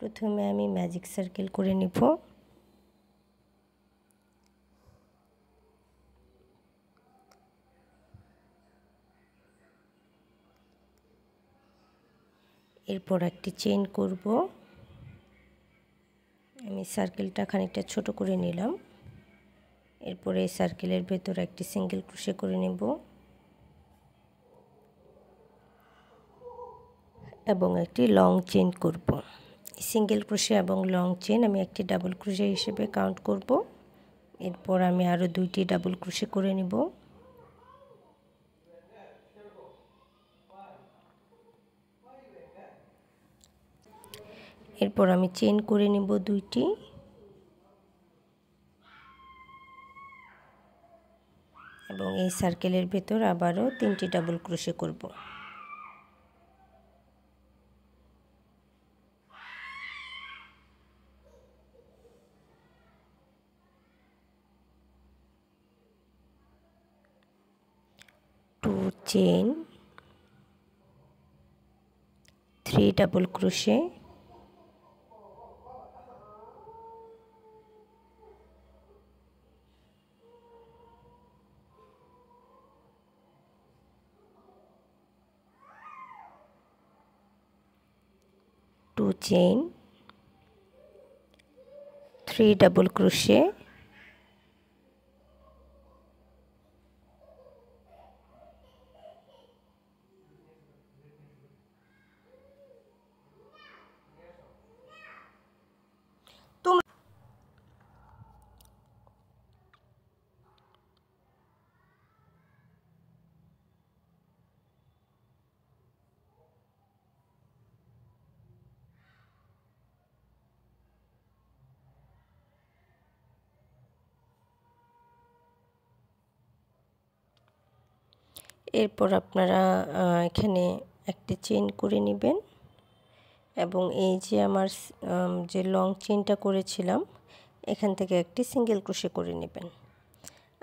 প্রথমে আমি magic circle করে নিব। এরপর একটি চেইন করব। আমি সার্কেলটা খানিকটা ছোট করে নিলাম। এরপরে এই সার্কেলের ভেতর একটি সিঙ্গেল ক্রোশে করে নেব এবং একটি লং চেইন করব। সিঙ্গেল ক্রোশে এবং লং চেইন আমি একটি ডাবল ক্রোশে হিসেবে কাউন্ট করব। এরপর আমি আরও 2টি ডাবল ক্রোশে করে নেব। এরপর আমি চেইন করে নেব 2টি এবং এই সার্কেলের ভেতর আবারও 3টি ডাবল ক্রোশে করব। Two chain, 3 double crochet, two chain, 3 double crochet, এরপর আপনারা এখানে একটি চেইন করে নেবেন এবং এই যে আমার যে লং চেইনটা করেছিলাম এখান থেকে একটি সিঙ্গেল ক্রোশে করে নেবেন।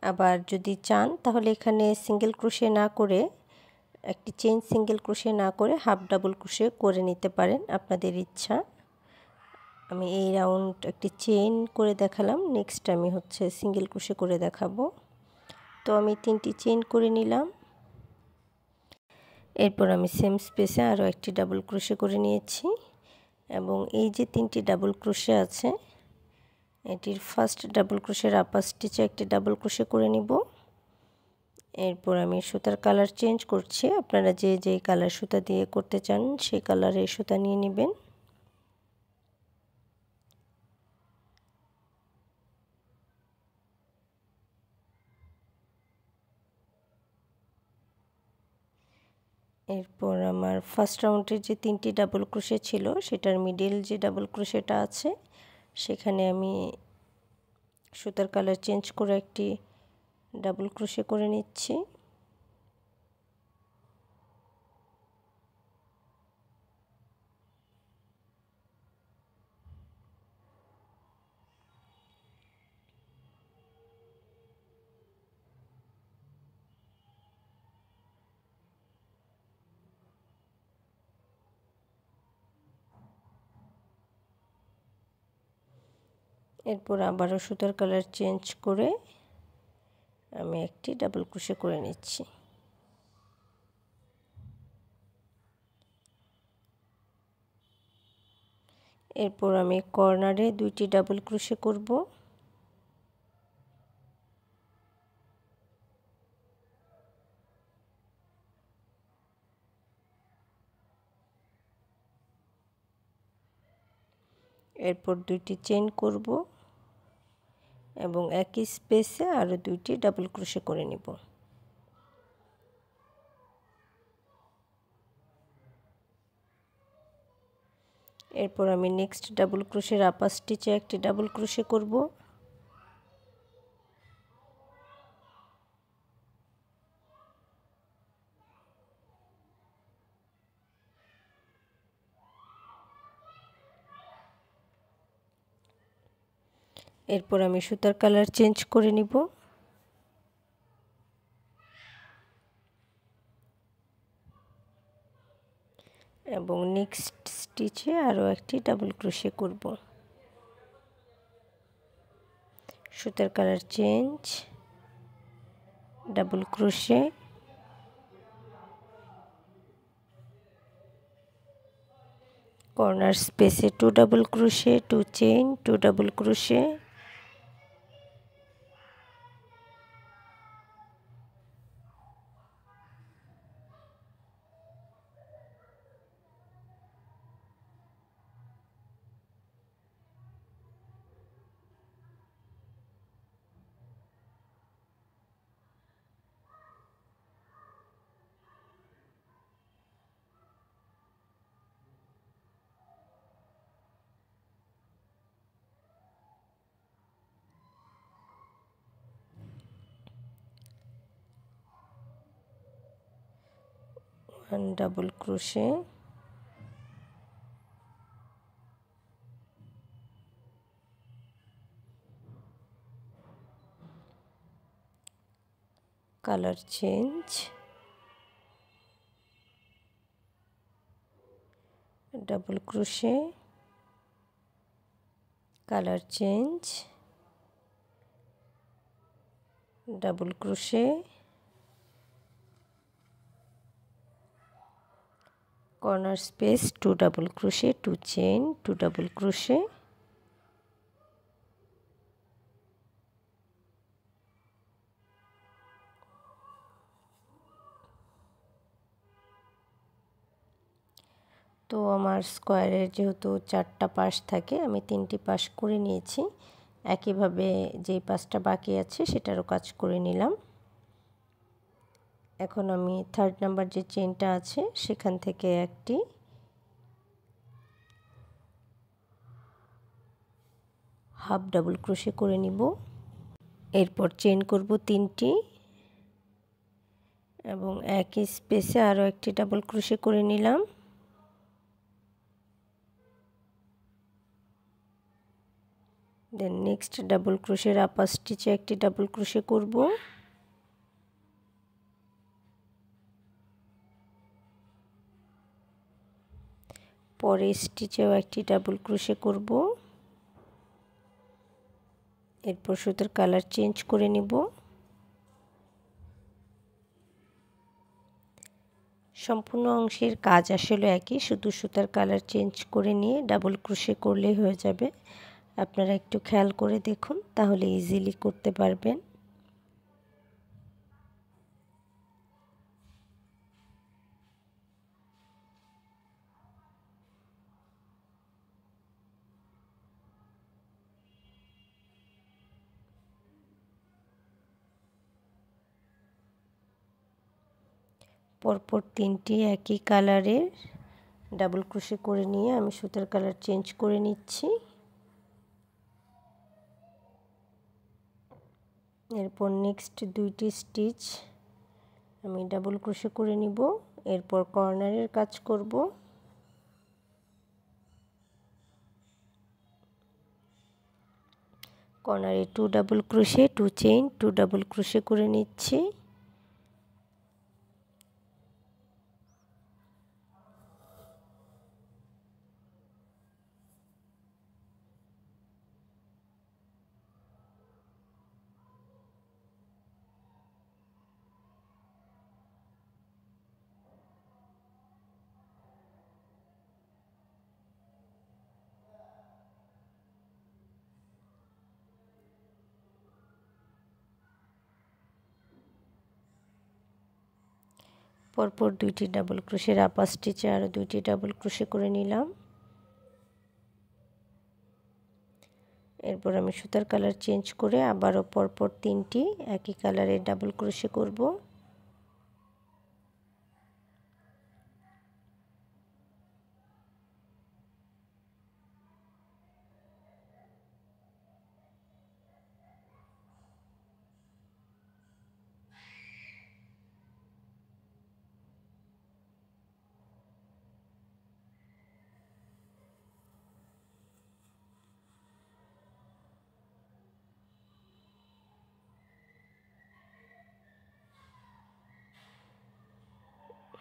আবার যদি চান তাহলে এখানে সিঙ্গেল ক্রোশে না করে একটি চেইন সিঙ্গেল ক্রোশে না করে হাফ ডাবল ক্রোশে করে নিতে পারেন, আপনাদের ইচ্ছা। আমি এই রাউন্ড একটি চেইন করে দেখালাম, নেক্সট আমি সিঙ্গেল ক্রোশে করে দেখাবো। তো আমি 3টি চেইন করে নিলাম। এরপর আমি সেম স্পেসে আরও একটি ডাবল ক্রোশে করে নিয়েছি এবং এই যে 3টি ডাবল ক্রোশে আছে এটির ফার্স্ট ডাবল ক্রোশের আপার স্টিচে একটি ডাবল ক্রোশে করে নিব। এরপর আমি সুতার কালার চেঞ্জ করছি, আপনারা যে যেই কালার সুতা দিয়ে করতে চান সেই কালারের সুতা নিয়ে নেবেন। এরপর আমার ফার্স্ট রাউন্ডের যে 3টি ডাবল ক্রোশে ছিল সেটার মিডল যে ডাবল ক্রোশেটা আছে সেখানে আমি সুতার কালার চেঞ্জ করে একটি ডাবল ক্রোশে করে নিচ্ছি। এরপর আবারও সুতার কালার চেঞ্জ করে আমি একটি ডাবল ক্রোশে করে নিচ্ছি। এরপর আমি কর্নারে 2টি ডাবল ক্রোশে করব। এরপর 2টি চেইন করব এবং একই স্পেসে আরও 2টি ডাবল ক্রোশে করে নিব। এরপর আমি নেক্সট ডাবল ক্রোশের আপার স্টিচে একটি ডাবল ক্রোশে করব। এরপর আমি সুতার কালার চেঞ্জ করে নিব এবং নেক্সট স্টিচে আরও একটি ডাবল ক্রোশে করব। সুতার colour change, double crochet, corner স্পেসে 2 double crochet, 2 chain, 2 double crochet, double crochet, colour change, double crochet, colour change, double crochet, corner space 2 double crochet, 2 chain, 2 double crochet, তো আমার স্কোয়ারের যেহেতু 4টা পাশ থাকে, আমি 3টি পাশ করে নিয়েছি। একইভাবে যেই পাশটা বাকি আছে সেটারও কাজ করে নিলাম। এখন আমি 3rd নাম্বার যে চেইনটা আছে সেখান থেকে একটি হাফ ডাবল ক্রোশে করে নিব। এরপর চেইন করব 3টি এবং একই স্পেসে আরও একটি ডাবল ক্রোশে করে নিলাম। দেন নেক্সট ডাবল ক্রোশের আপার স্টিচে একটি ডাবল ক্রোশে করব। পরে স্টিচেও একটি ডাবল ক্রোশে করব। এরপর সুতার কালার চেঞ্জ করে নিব। সম্পূর্ণ অংশের কাজ আসলে একই, শুধু সুতার কালার চেঞ্জ করে নিয়ে ডাবল ক্রোশে করলেই হয়ে যাবে। আপনারা একটু খেয়াল করে দেখুন, তাহলে ইজিলি করতে পারবেন। পরপর 3টি একই কালারের ডাবল ক্রোশে করে নিয়ে আমি সুতার কালার চেঞ্জ করে নিচ্ছি। এরপর নেক্সট 2টি স্টিচ আমি ডাবল ক্রোশে করে নিব। এরপর কর্নারের কাজ করব। কর্নারে 2 double crochet, 2 chain, 2 double crochet করে নিচ্ছি। পরপর 2টি ডাবল ক্রোশের আপার স্টিচে আরও 2টি ডাবল ক্রোশে করে নিলাম। এরপর আমি সুতার কালার চেঞ্জ করে আবারও পরপর 3টি একই কালারের ডাবল ক্রোশে করব।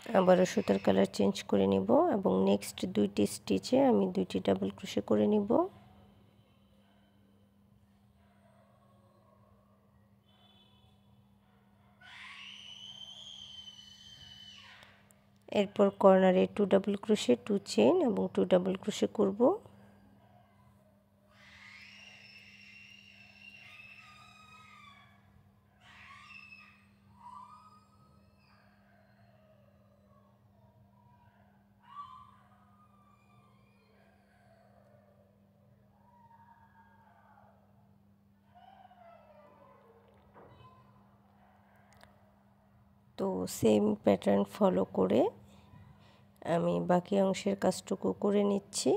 আবারও সুতার কালার চেঞ্জ করে নিব এবং নেক্সট দুইটি স্টিচে আমি দুইটি ডাবল ক্রোশে করে নিব। এরপর কর্নারে 2 ডাবল ক্রোশে 2 চেইন এবং 2 ডাবল ক্রোশে করব। তো সেম প্যাটার্ন ফলো করে আমি বাকি অংশের কাজটুকু করে নিচ্ছি।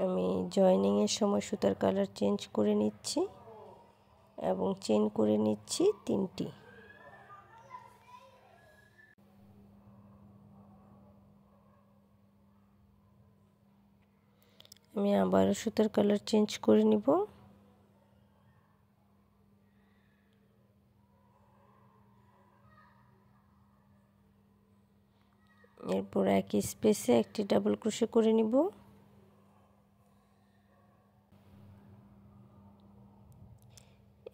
আমি জয়েনিংয়ের সময় সুতার কালার চেঞ্জ করে নিচ্ছি এবং চেইন করে নিচ্ছি 3টি। আমি আবারও সুতার কালার চেঞ্জ করে নিব। এরপর একই স্পেসে একটি ডাবল ক্রোশে করে নিব।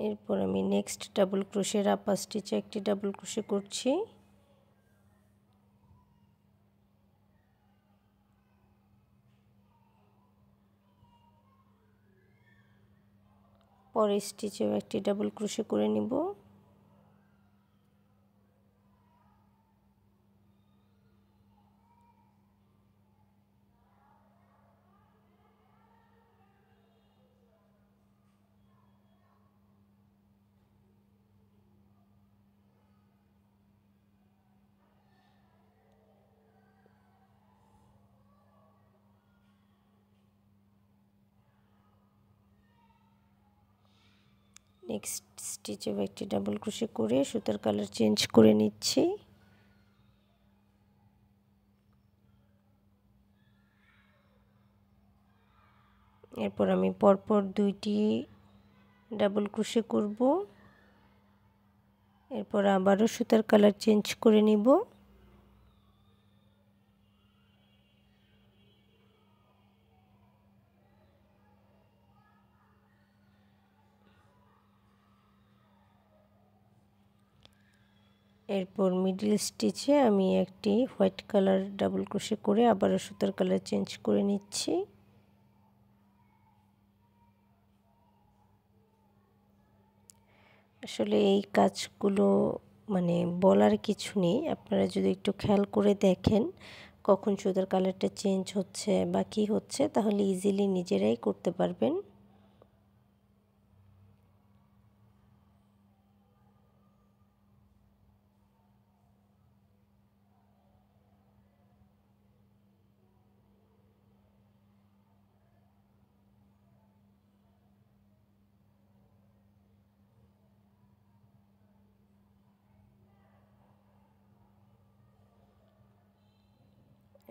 এরপর আমি নেক্সট ডাবল ক্রোশের আপার স্টিচে একটি ডাবল ক্রোশে করছি। পরের স্টিচেও একটি ডাবল ক্রোশে করে নিব। নেক্সট স্টিচেও একটি ডাবল ক্রোশে করে সুতার কালার চেঞ্জ করে নিচ্ছি। এরপর আমি পরপর দুইটি ডাবল ক্রোশে করব। এরপর আবারও সুতার কালার চেঞ্জ করে নিব। এরপর মিডল স্টিচে আমি একটি হোয়াইট কালার ডাবল ক্রোশে করে আবারও সুতার কালার চেঞ্জ করে নিচ্ছি। আসলে এই কাজগুলো মানে বলার কিছু নেই, আপনারা যদি একটু খেয়াল করে দেখেন কখন সুতার কালারটা চেঞ্জ হচ্ছে বা কী হচ্ছে, তাহলে ইজিলি নিজেরাই করতে পারবেন।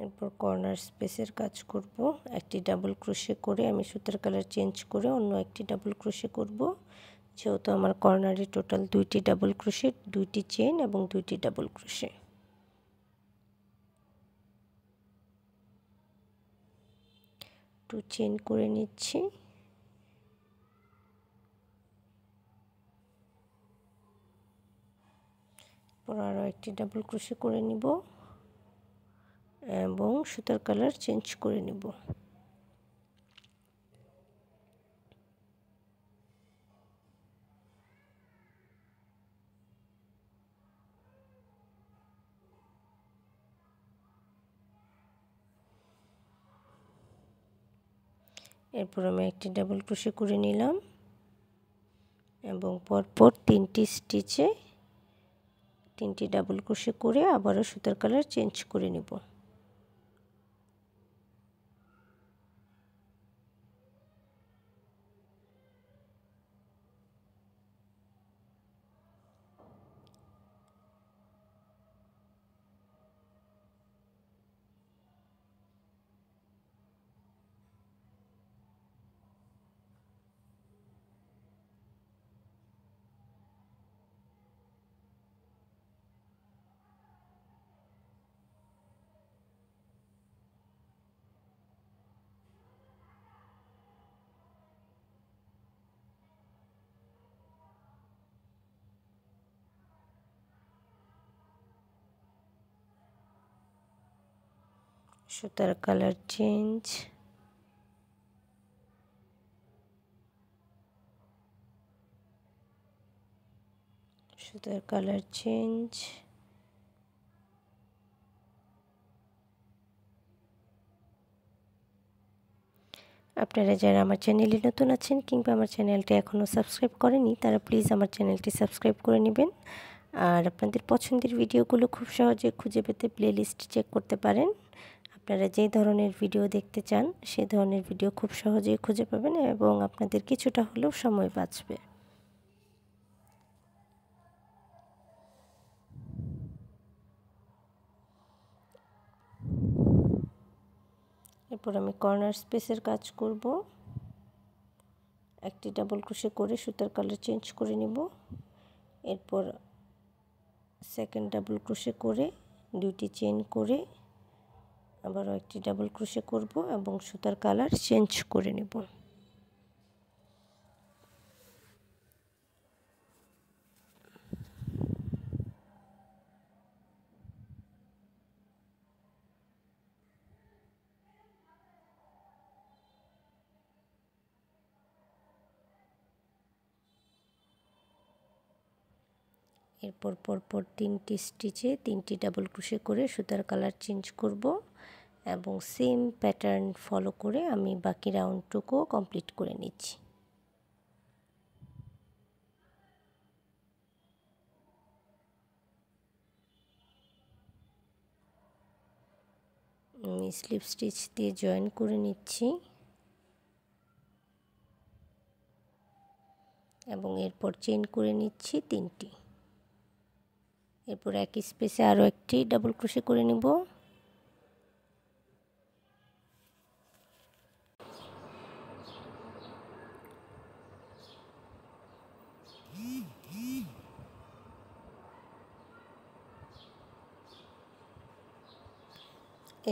এরপর কর্নার স্পেসের কাজ করব। একটি ডাবল ক্রোশে করে আমি সুতার কালার চেঞ্জ করে অন্য একটি ডাবল ক্রোশে করব। যেহেতু আমার কর্নারে টোটাল 2টি ডাবল ক্রোশে, 2টি চেইন এবং 2টি ডাবল ক্রোশে। টু চেইন করে নিচ্ছি। পর আরও একটি ডাবল ক্রোশে করে নিব এবং সুতার কালার চেঞ্জ করে নিব। এরপর আমি একটি ডাবল ক্রোশে করে নিলাম এবং পরপর 3টি স্টিচে 3টি ডাবল ক্রোশে করে আবারও সুতার কালার চেঞ্জ করে নিব। সুতার কালার চেঞ্জ, সুতার কালার চেঞ্জ। আপনারা যারা আমার চ্যানেলে নতুন আছেন কিংবা আমার চ্যানেলটি এখনও সাবস্ক্রাইব করেনি তারা প্লিজ আমার চ্যানেলটি সাবস্ক্রাইব করে নেবেন। আর আপনাদের পছন্দের ভিডিওগুলো খুব সহজে খুঁজে পেতে প্লেলিস্ট চেক করতে পারেন। আপনারা যে ধরনের ভিডিও দেখতে চান সে ধরনের ভিডিও খুব সহজেই খুঁজে পাবেন এবং আপনাদের কিছুটা হলেও সময় বাঁচবে। এরপর আমি কর্নার স্পেসের কাজ করব। একটি ডাবল ক্রোশে করে সুতার কালার চেঞ্জ করে নেব। এরপর সেকেন্ড ডাবল ক্রোশে করে দুইটি চেইন করে আবারও একটি ডাবল ক্রোশে করব এবং সুতার কালার চেঞ্জ করে নেব। এরপর পরপর 3টি স্টিচে 3টি ডাবল ক্রোশে করে সুতার কালার চেঞ্জ করব এবং সেম প্যাটার্ন ফলো করে আমি বাকি রাউন্ডটুকু কমপ্লিট করে নিচ্ছি। আমি স্লিপ স্টিচ দিয়ে জয়েন করে নিচ্ছি এবং এরপর চেইন করে নিচ্ছি 3টি। এরপর একই স্পেসে আরও একটি ডাবল ক্রোশে করে নেব।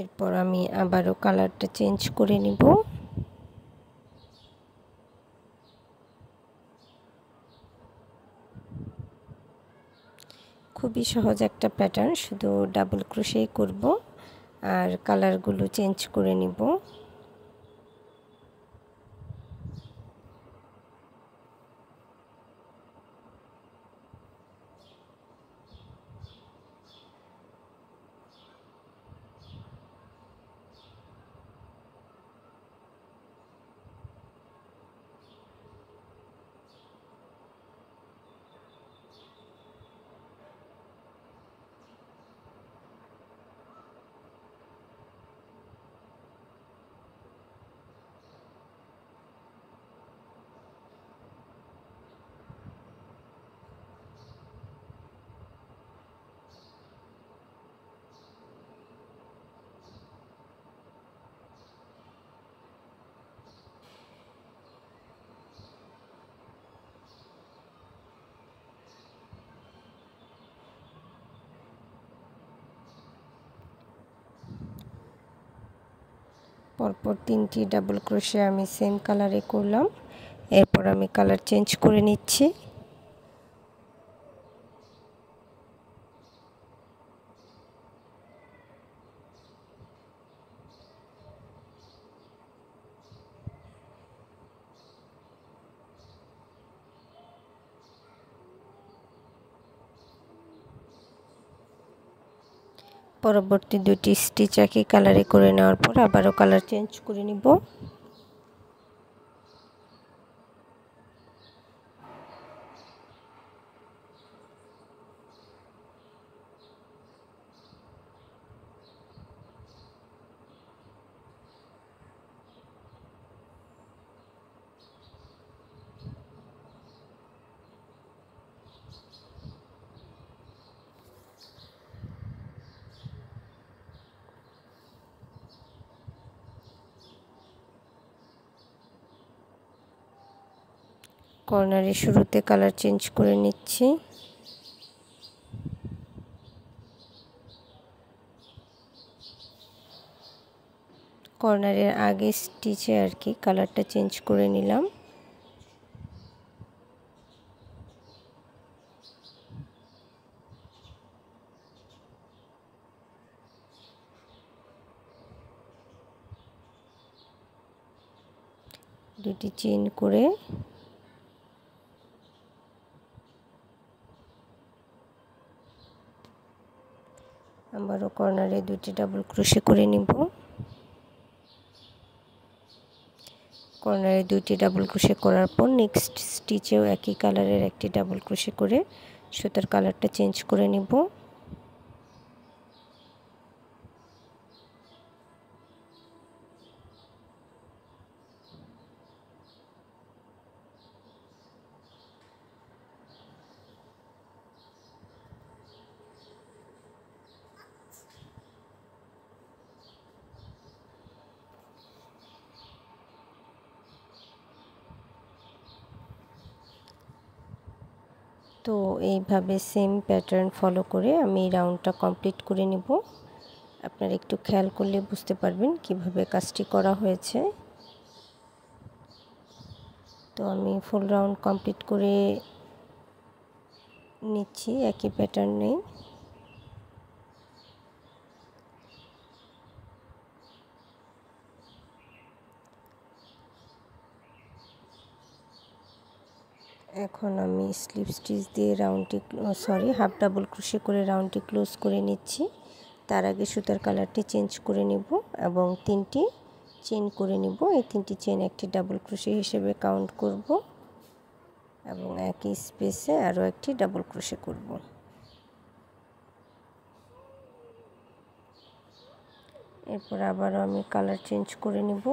এরপর আমি আবারও কালারটা চেঞ্জ করে নিব। খুবই সহজ একটা প্যাটার্ন, শুধু ডাবল ক্রোশেই করব আর কালারগুলো চেঞ্জ করে নিব। পরপর 3টি ডাবল ক্রোশে আমি সেম কালারে করলাম। এরপর আমি কালার চেঞ্জ করে নিচ্ছি। পরবর্তী দুটি স্টিচ একই কালারে করে নেওয়ার পর আবারও কালার চেঞ্জ করে নিব। কর্নারের শুরুতে কালার চেঞ্জ করে নিচ্ছি। কর্নারের আগে স্টিচে আর কি কালারটা চেঞ্জ করে নিলাম। দুটি চেইন করে আবারও কর্নারে দুটি ডাবল ক্রোশে করে নিব। কর্নারে দুটি ডাবল ক্রোশে করার পর নেক্সট স্টিচেও একই কালারের একটি ডাবল ক্রোশে করে সুতার কালারটা চেঞ্জ করে নিব। তো এইভাবে সেম প্যাটার্ন ফলো করে আমি রাউন্ডটা কমপ্লিট করে নিব। আপনারা একটু খেয়াল করলে বুঝতে পারবেন কিভাবে কাজটি করা হয়েছে। তো আমি ফুল রাউন্ড কমপ্লিট করে নিচ্ছি একই প্যাটার্নে। এখন আমি স্লিপ স্টিচ দিয়ে হাফ ডাবল ক্রোশে করে রাউন্ডটি ক্লোজ করে নিচ্ছি। তার আগে সুতার কালারটি চেঞ্জ করে নিব এবং 3টি চেইন করে নিব। এই 3টি চেইন একটি ডাবল ক্রোশে হিসেবে কাউন্ট করব এবং একই স্পেসে আরও একটি ডাবল ক্রোশে করব। এরপর আবারও আমি কালার চেঞ্জ করে নিব।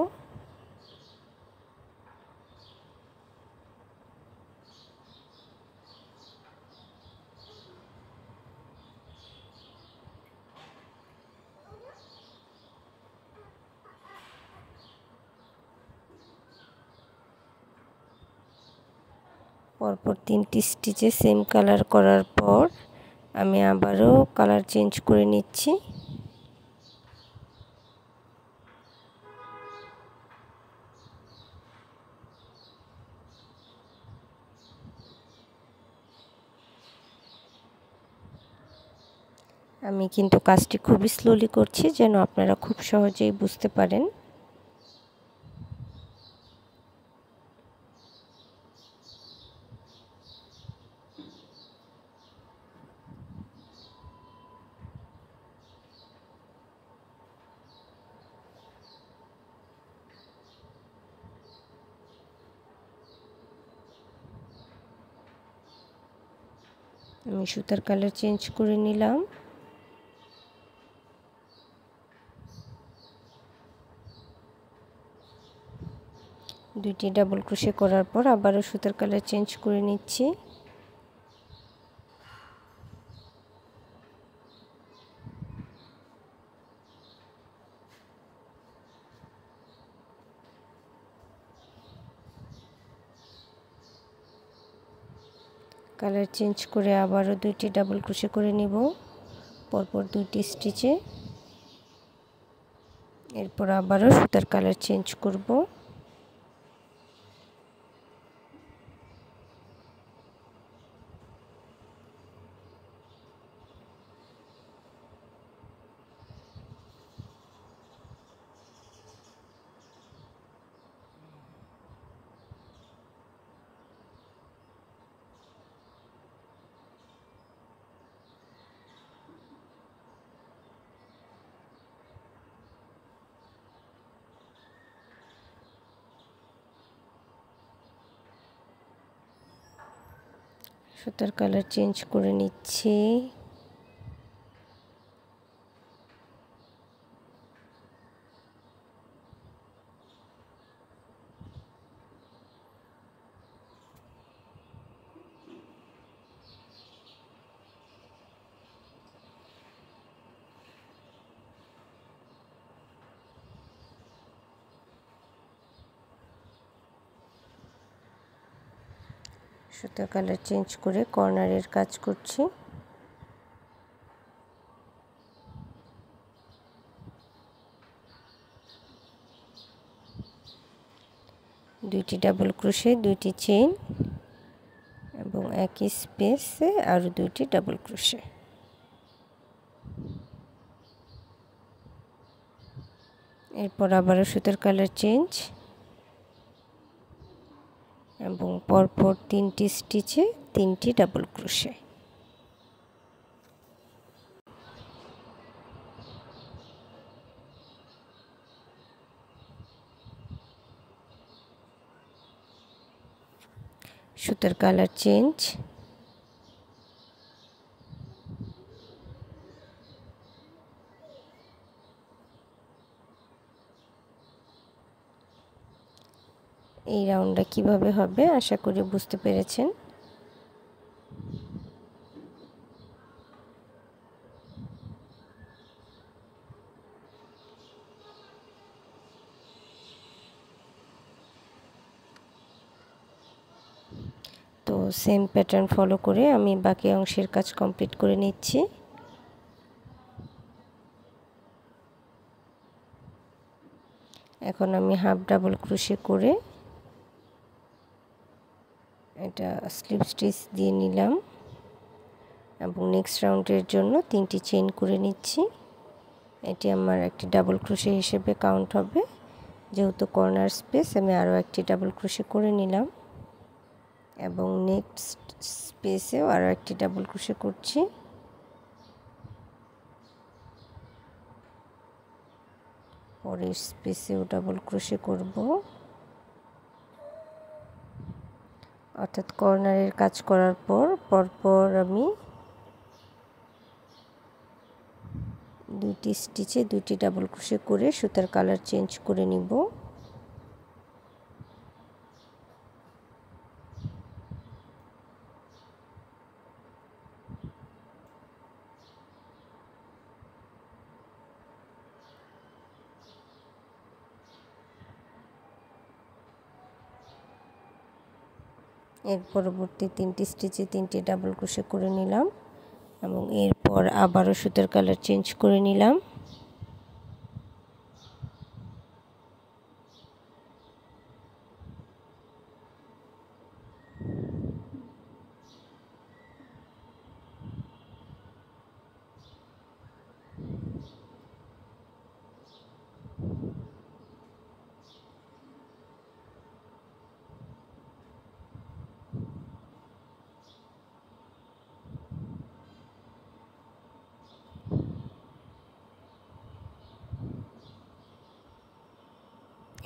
পরপর 3টি স্টিচে সেম কালার করার পর আমি আবারও কালার চেঞ্জ করে নিচ্ছি। আমি কিন্তু কাজটি খুবই স্লোলি করছি যেন আপনারা খুব সহজেই বুঝতে পারেন। আমি সুতার কালার চেঞ্জ করে নিলাম। দুইটি ডাবল ক্রোশে করার পর আবারও সুতার কালার চেঞ্জ করে নিচ্ছি। কালার চেঞ্জ করে আবারও দুইটি ডাবল ক্রোশে করে নিব পরপর 2টি স্টিচে। এরপর আবারও সুতার কালার চেঞ্জ করব। সুতার কালার চেঞ্জ করে নিচ্ছি। সুতার কালার চেঞ্জ করে কর্নারের কাজ করছি। দুইটি ডাবল ক্রোশে, দুইটি চেইন এবং একই স্পেসে আরও দুইটি ডাবল ক্রোশে। এরপর আবারও সুতার কালার চেঞ্জ। এবং পরপর 3টি স্টিচে 3টি ডাবল ক্রোশে। সুতার কালার চেঞ্জ। এই রাউন্ডটা কিভাবে হবে আশা করি বুঝতে পেরেছেন। তো সেম প্যাটার্ন ফলো করে আমি বাকি অংশের কাজ কমপ্লিট করে নিচ্ছি। এখন আমি হাফ ডাবল ক্রোশে করে এটা স্লিপ স্টিচ দিয়ে নিলাম এবং নেক্সট রাউন্ডের জন্য 3টি চেইন করে নিচ্ছি। এটি আমার একটি ডাবল ক্রোশে হিসেবে কাউন্ট হবে, যেহেতু কর্নার স্পেস আমি আরও একটি ডাবল ক্রোশে করে নিলাম এবং নেক্সট স্পেসেও আরও একটি ডাবল ক্রোশে করছি। পরের স্পেসেও ডাবল ক্রোশে করব, অর্থাৎ কর্নারের কাজ করার পর পরপর আমি 2টি স্টিচে 2টি ডাবল ক্রোশে করে সুতার কালার চেঞ্জ করে নিব। এর পরবর্তী 3টি স্টিচে 3টি ডাবল ক্রোশে করে নিলাম এবং এরপর আবারও সুতার কালার চেঞ্জ করে নিলাম।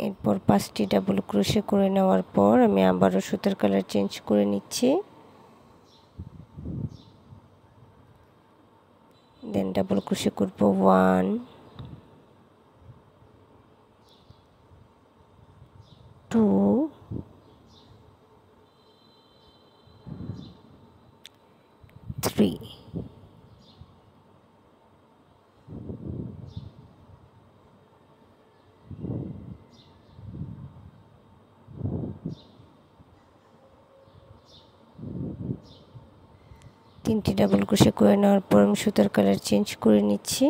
এরপর 5টি ডাবল ক্রোশে করে নেওয়ার পর আমি আবারও সুতার কালার চেঞ্জ করে নিচ্ছি। দেন ডাবল ক্রোশে করব 1 2 3 3টি ডাবল ক্রোশে করে নেওয়ার পর আমি সুতার কালার চেঞ্জ করে নিচ্ছি।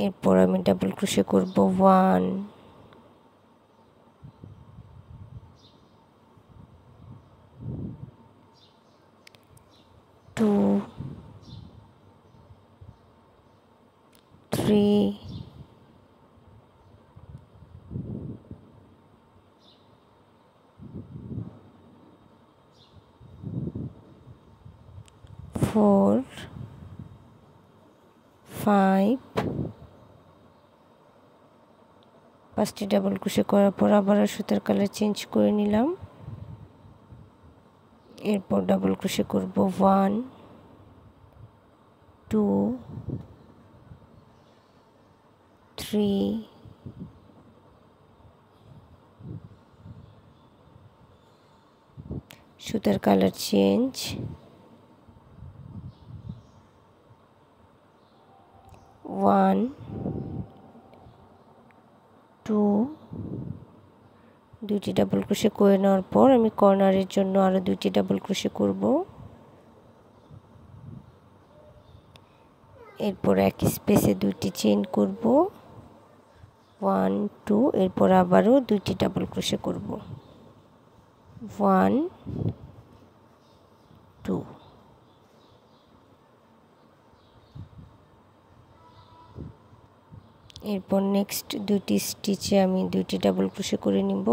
এরপর আমি ডাবল ক্রোশে করব 1 2 3 4 5 5টি ডাবল ক্রোশে করার পর আবার সুতার কালার চেঞ্জ করে নিলাম। এরপর ডাবল ক্রোশে করব 1 2 3 সুতার কালার চেঞ্জ 1 2 2টি ডাবল ক্রোশে করে নেওয়ার পর আমি কর্নারের জন্য আরও 2টি ডাবল ক্রোশে করব। এরপর একই স্পেসে 2টি চেইন করব 1 2 এরপর আবারও 2টি ডাবল ক্রোশে করব 1 2 এরপর নেক্সট 2টি স্টিচে আমি 2টি ডাবল ক্রোশে করে নিব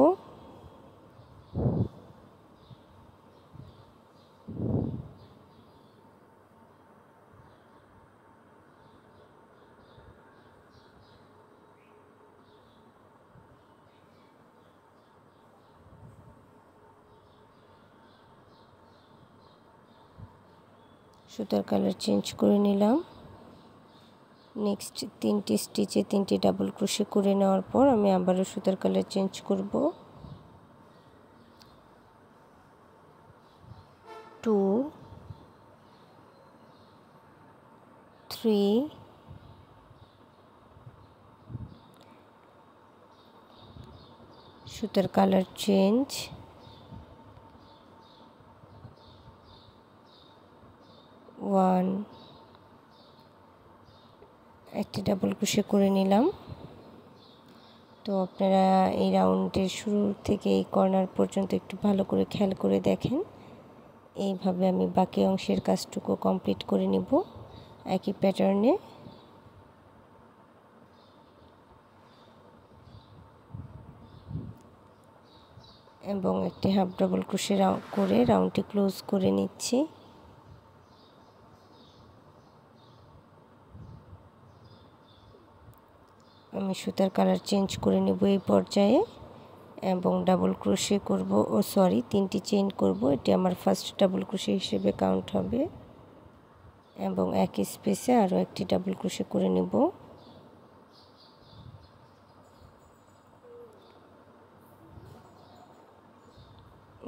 সুতার কালার চেঞ্জ করে নিলাম। নেক্সট 3টি স্টিচে 3টি ডাবল ক্রোশে করে নেওয়ার পর আমি আবারও সুতার কালার চেঞ্জ করব। 2 3 সুতার কালার চেঞ্জ, 1 একটি ডাবল ক্রোশে করে নিলাম। তো আপনারা এই রাউন্ডের শুরু থেকে এই কর্নার পর্যন্ত একটু ভালো করে খেয়াল করে দেখেন। এইভাবে আমি বাকি অংশের কাজটুকু কমপ্লিট করে নিব একই প্যাটার্নে। এবং একটি হাফ ডাবল ক্রোশে করে রাউন্ডটি ক্লোজ করে নিচ্ছি। আমি সুতার কালার চেঞ্জ করে নেব এই পর্যায়ে এবং ডাবল ক্রোশে করব, 3টি চেইন করব। এটি আমার ফার্স্ট ডাবল ক্রোশে হিসেবে কাউন্ট হবে এবং একই স্পেসে আরও একটি ডাবল ক্রোশে করে নেব।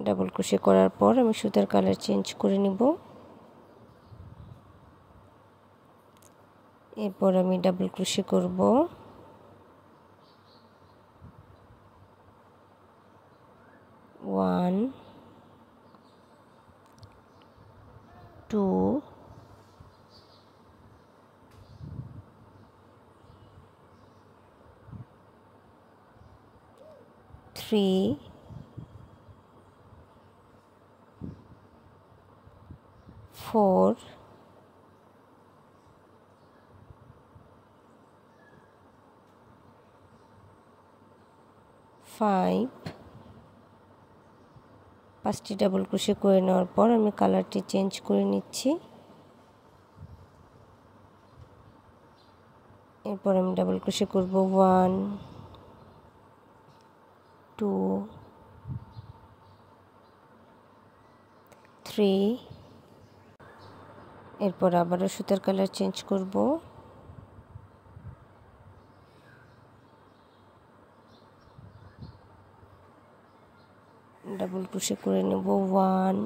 ডাবল ক্রোশে করার পর আমি সুতার কালার চেঞ্জ করে নেব। এরপর আমি ডাবল ক্রোশে করব। 1 2 3 4 5 5টি ডাবল ক্রোশে করে নেওয়ার পর আমি কালারটি চেঞ্জ করে নিচ্ছি। এরপর আমি ডাবল ক্রোশে করব 1 2 3। এরপর আবারও সুতার কালার চেঞ্জ করব। ডাবল ক্রোশে করে নেব 1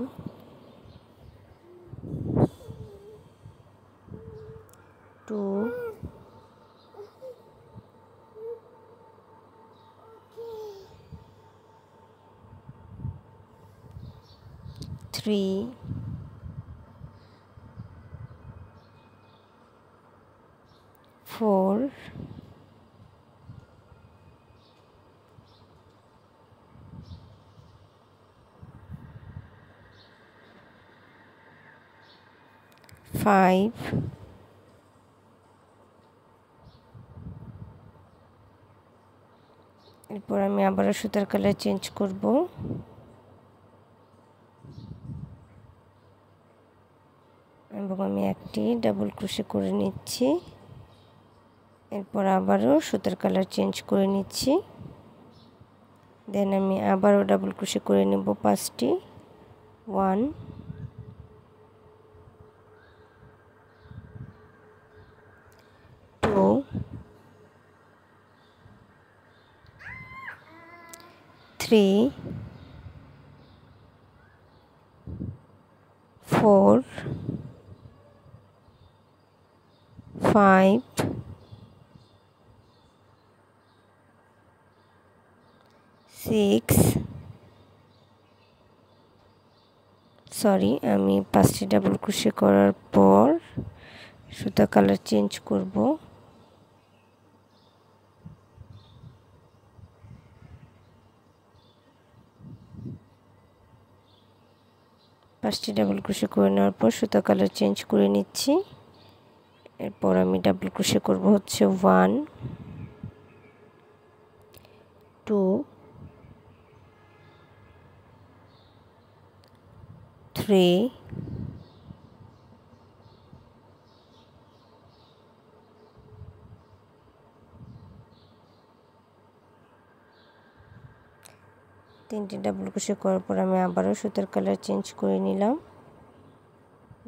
2 3 4 5 এরপর আমি আবারও সুতার কালার চেঞ্জ করব। এবং আমি একটি ডাবল ক্রোশে করে নিচ্ছি। এরপর আবারও সুতার কালার চেঞ্জ করে নিচ্ছি। দেন আমি আবারও ডাবল ক্রোশে করে নেব 5টি। 1 2 3 4 5 6 আমি 5টি ডাবল ক্রোশে করার পর সুতা কালার চেঞ্জ করব। পাঁচটি ডাবল ক্রোশে করে নেওয়ার পর সুতা কালার চেঞ্জ করে নিচ্ছি। এরপর আমি ডাবল ক্রোশে করব হচ্ছে 1 2 3 3টি ডাবল ক্রোশে করার পর আমি আবারও সুতার কালার চেঞ্জ করে নিলাম।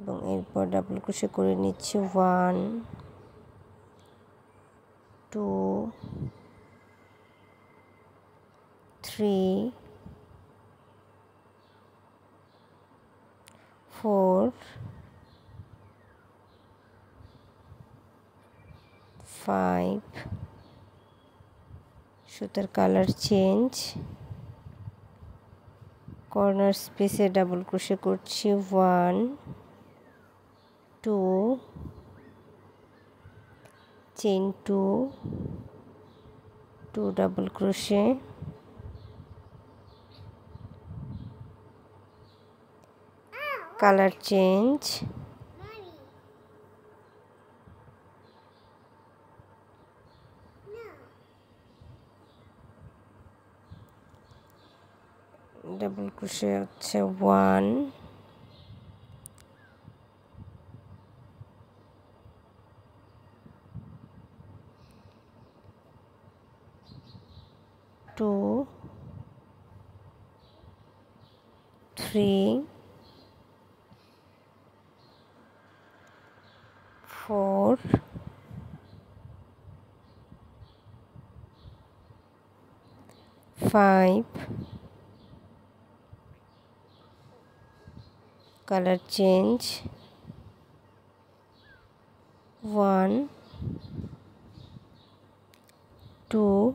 এবং এরপর ডাবল ক্রোশে করে নিচ্ছি 1 2 3 4 5 সুতার কালার চেঞ্জ কর্নার স্পেসে ডাবল ক্রোশে করছি 1 2 chain 2 double crochet colour change double crochet হচ্ছে 1 2 3 4 5 color change 1 2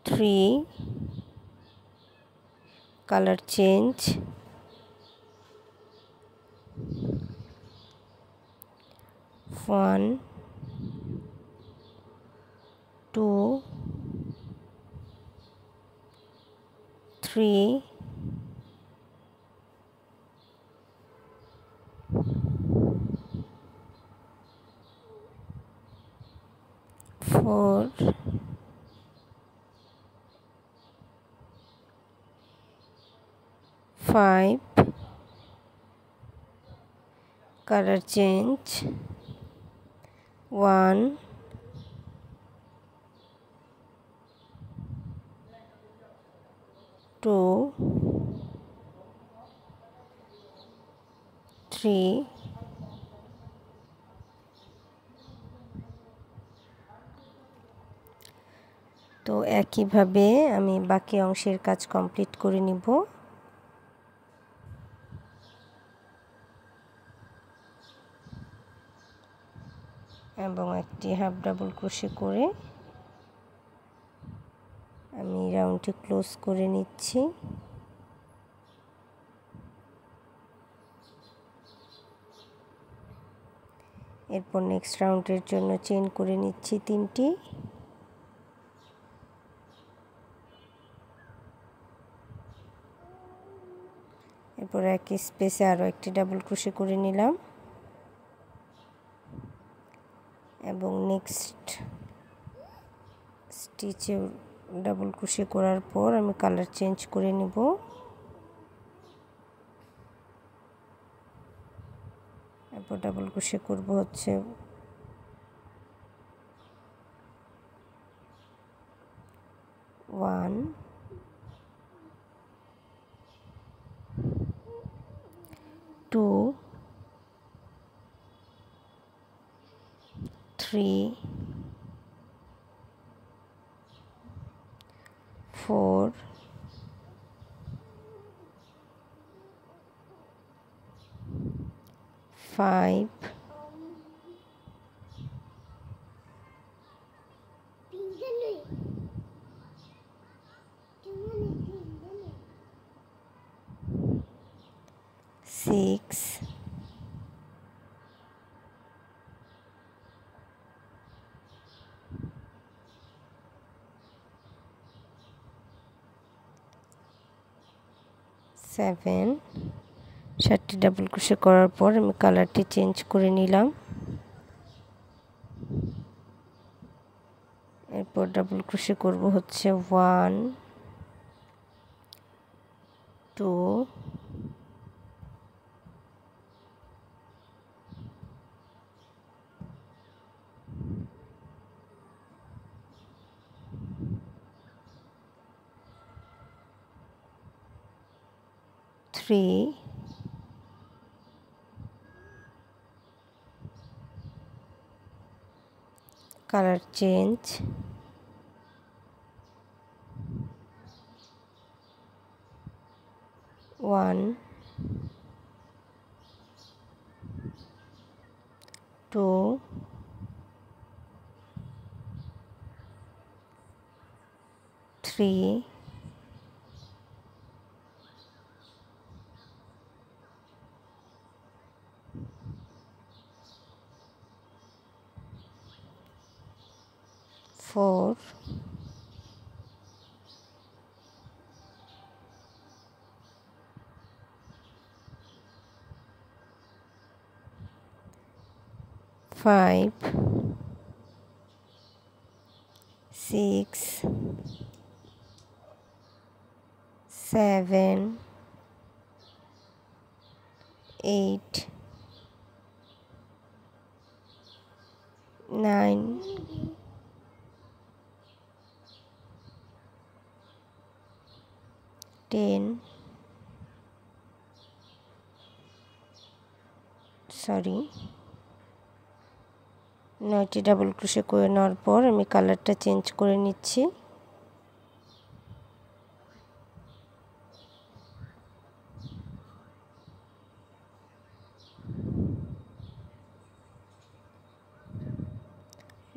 3 color change 1 2 3 4 5 color change 1 2 3 তো একইভাবে আমি বাকি অংশের কাজ কমপ্লিট করে নিব এবং একটি হাফ ডাবল ক্রোশে করে আমি রাউন্ডটি ক্লোজ করে নিচ্ছি এরপর নেক্সট রাউন্ডের জন্য চেইন করে নিচ্ছি 3টি এরপর একই স্পেসে আরও একটি ডাবল ক্রোশে করে নিলাম এবং নেক্সট স্টিচে ডাবল ক্রোশে করার পর আমি কালার চেঞ্জ করে নেব এরপর ডাবল ক্রোশে করব হচ্ছে 1 2 3 4 5 6 7 7টি ডাবল ক্রোশে করার পর আমি কালারটি চেঞ্জ করে নিলাম এরপর ডাবল ক্রোশে করব হচ্ছে 1 2 3 colour change, one, two, three, four, five, six, seven, eight, nine, 10, sorry 9টি ডাবল ক্রোশে করে নেওয়ার পর আমি কালারটা চেঞ্জ করে নিচ্ছি।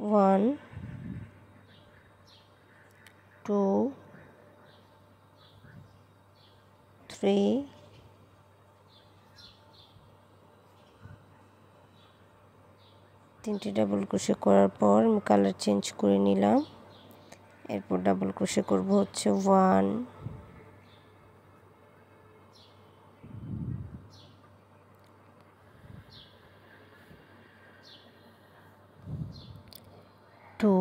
ওয়ান, টু, থ্রি, তিনটি ডাবল ক্রোশে করার পর আমি কালার চেঞ্জ করে নিলাম। এরপর ডাবল ক্রোশে করব হচ্ছে one, two,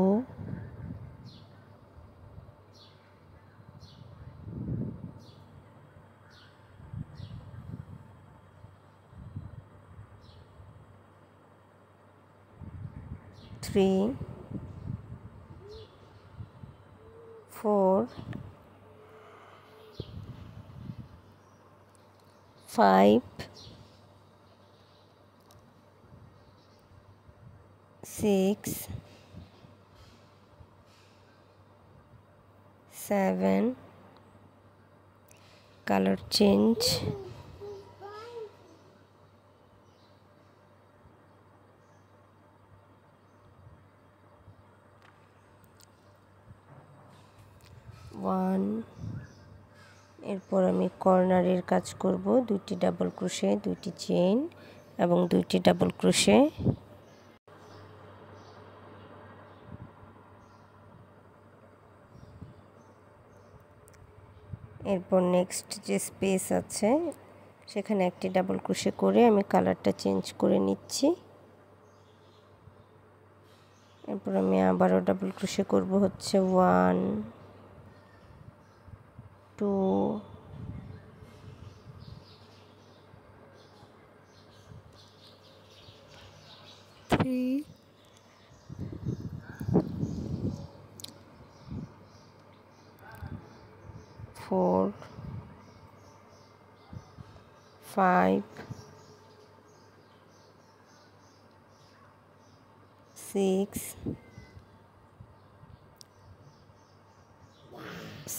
three, four, five, six, seven, colour change, one. এরপর আমি কর্নারের কাজ করব, দুইটি ডাবল ক্রোশে, দুইটি চেইন এবং দুইটি ডাবল ক্রোশে। এরপর নেক্সট যে স্পেস আছে সেখানে একটি ডাবল ক্রোশে করে আমি কালারটা চেঞ্জ করে নিচ্ছি। এরপর আমি আবারও ডাবল ক্রোশে করব হচ্ছে one, two, three, four, five, six,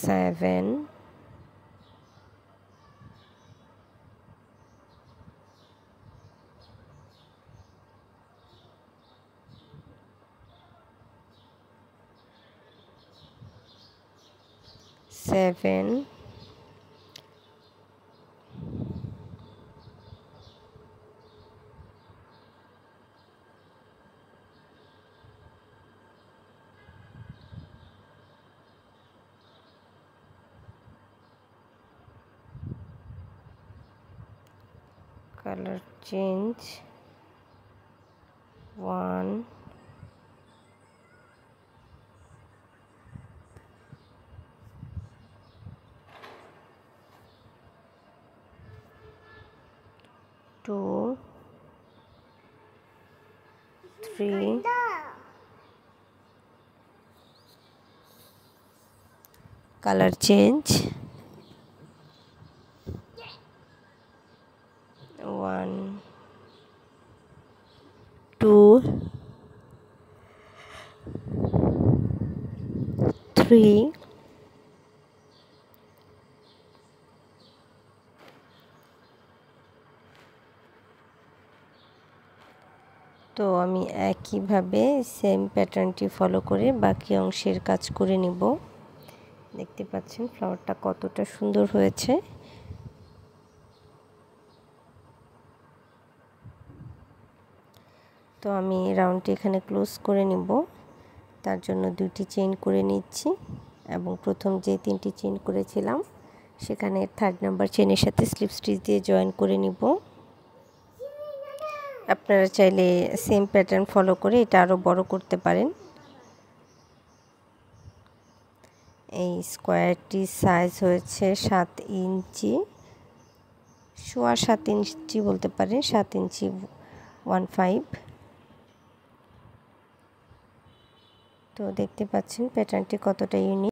seven, seven, colour change, one, two, three, colour change, one, two, 3। তো আমি একইভাবে সেম প্যাটার্নটি ফলো করে বাকি অংশের কাজ করে নিব। দেখতে পাচ্ছেন ফ্লাওয়ারটা কতটা সুন্দর হয়েছে। তো আমি রাউন্ডটি এখানে ক্লোজ করে নিব। তার জন্য 2টি চেইন করে নিচ্ছি এবং প্রথম যে 3টি চেইন করেছিলাম সেখানে 3rd নাম্বার চেইনের সাথে স্লিপ স্টিচ দিয়ে জয়েন করে নিব। আপনারা চাইলে সেম প্যাটার্ন ফলো করে এটা আরও বড় করতে পারেন। এই স্কোয়ারটির সাইজ হয়েছে 7 ইঞ্চি, 7.25 ইঞ্চি বলতে পারেন, 7 ইঞ্চি 1/5। তো দেখতে পাচ্ছেন প্যাটার্নটি কতটা ইউনিক।